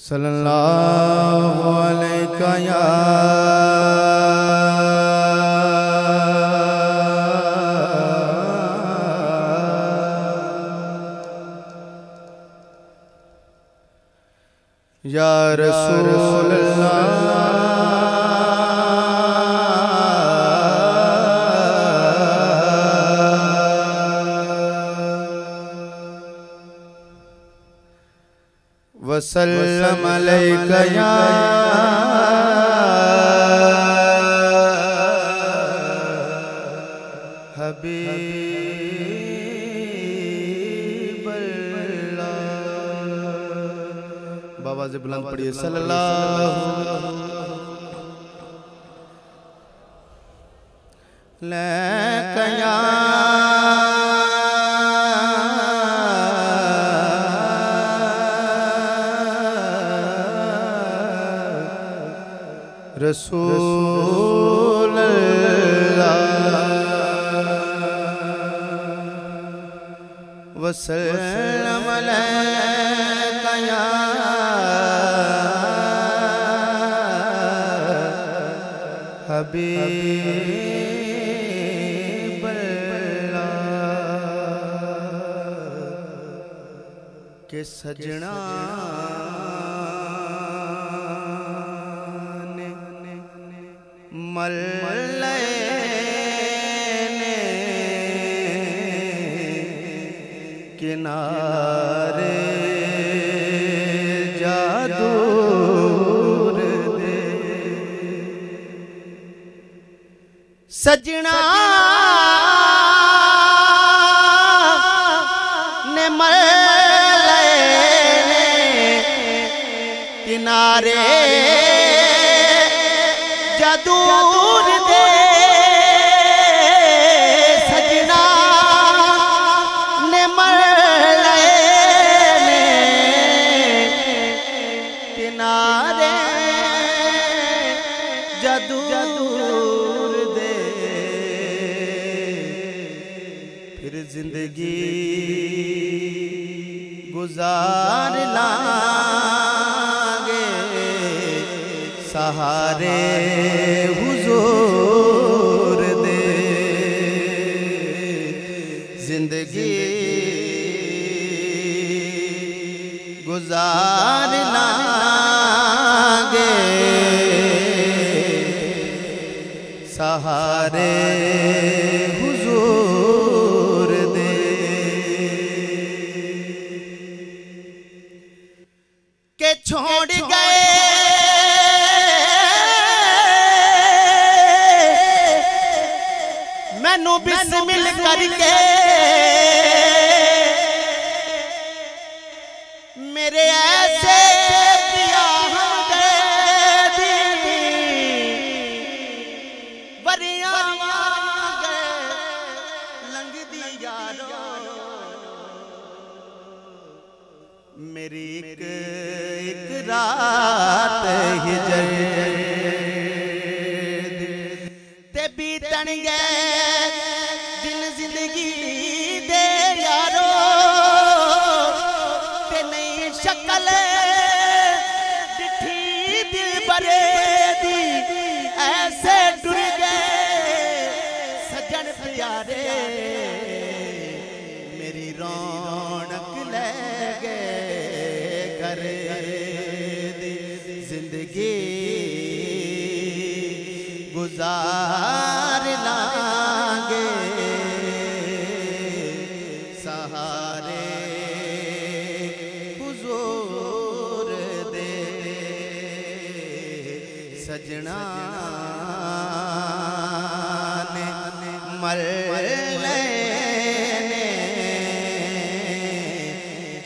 सल्लल्लाहु अलैका या रसूल अल्लाह वसल्लम अलैका या हबीब अल्लाह। बाबा से बुलंद पढ़िए सल्लल्लाहु अलैका या रसूल अल्लाह वसल्लम अलैका या हबीब अल्लाह के सजना मल्लैने किनारे जादूर दे सजना ने मल्लैने किनारे दूर दे सजना ने मल्लैने किनारे जदूर दे फिर जिंदगी गुजार लांगे सहारे हुजूर दे जिंदगी गुजार लांगे सहारे हुजूर दे के छोड़ गए मैनू बिस्मिल करके मेरे ऐसे पिया हमदे दी वरिया वांगे लंघदी यारो मेरी एक रात हिजर ते बीतन गए दिन जिंदगी दे यारो ते नहीं शक्ल डिठी दिल बरे दी ऐसे टुर गए सजन प्यारे मेरी रौनक ले गए घर दी जिंदगी गुजार लांगे सहारे हुजूर दे सजना ने मल्लैने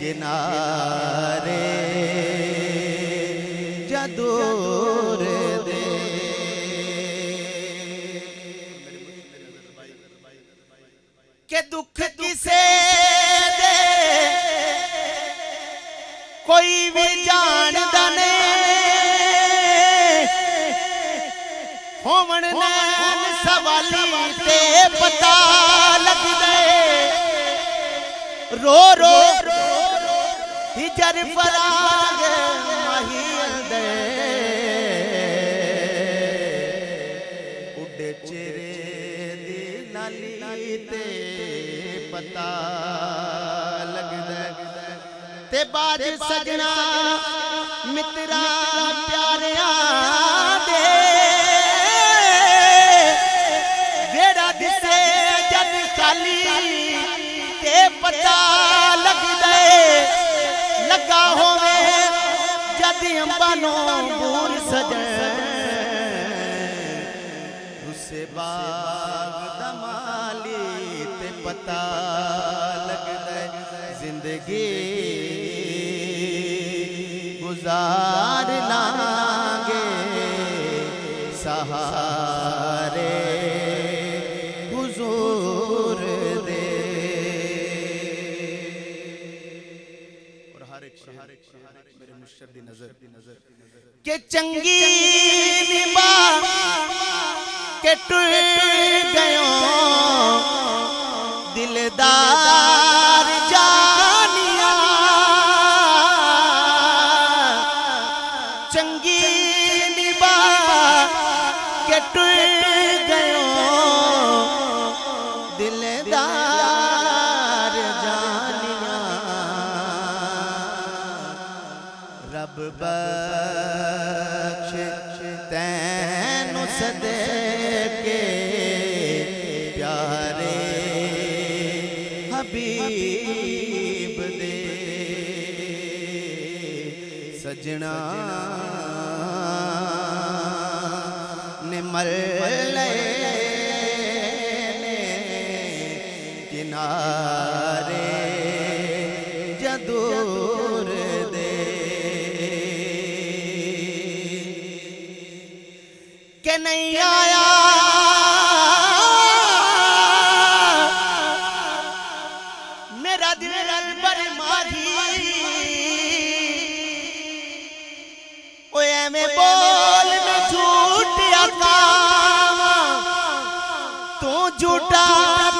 किनारे जदूर दे के दुख किसे दे कोई भी जानदा नहीं होवन नैन सवाली ते पता लग गए रो रो हिजर फराग बाज सजना मित्रा प्यारिया दे वेड़ा दिसे जद खाली ते पता लग दे लगा होवे जद अंबानो बूर सजन उसे बाग दमाली ते पता लग दे जिंदगी गुजार लांगे सहारे हुजूर दे। और हर एक मेरे मुर्शिद दी नजर के चंगी निभा के टूट गयो दिलदार जानिया चंगी निभा के टूट गयो दिलदार जानिया रब बख्श तैनू सदे के प्यारे हबीब दे सजना ने मर किनारे जदूर दे के नहीं आया मेरा दिल अकबर माही ओए में बोल में झूठ काम तू झूठा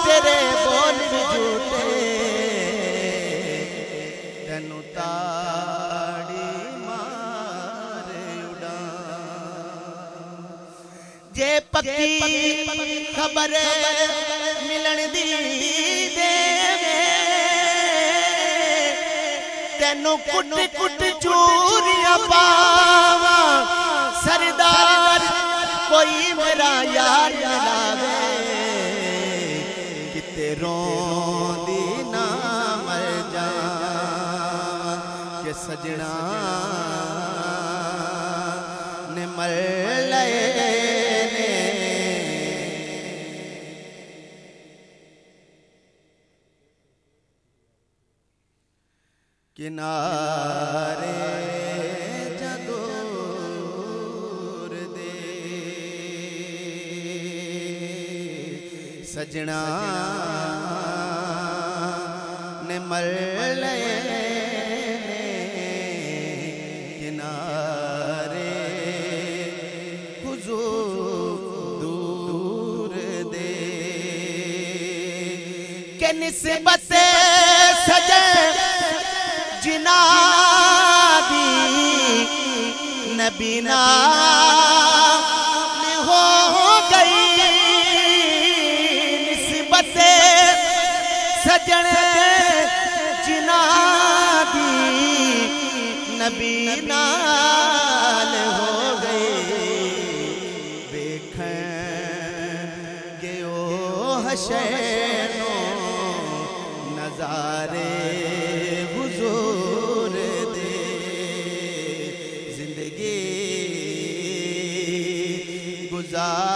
तेरे बोल भी झूठे तेनू ताड़ी मारे उड़ा जे पक्की खबर मिलन दी दे तेनू कुट कुट चूरिया पावा सरदार कोई मेरा यार मिलावे किते रोंदी ना मर जावां के सजना ने मर लए किनारे जदूर दे सजना ने मर लए किनारे हुजूर दे के निस्बत सजन जिना दी नबीना हो गई निस्बत सजन जिना दी नबीना हो गई देखन गयो हशैनो नजारे हुजूर दे जिंदगी गुजार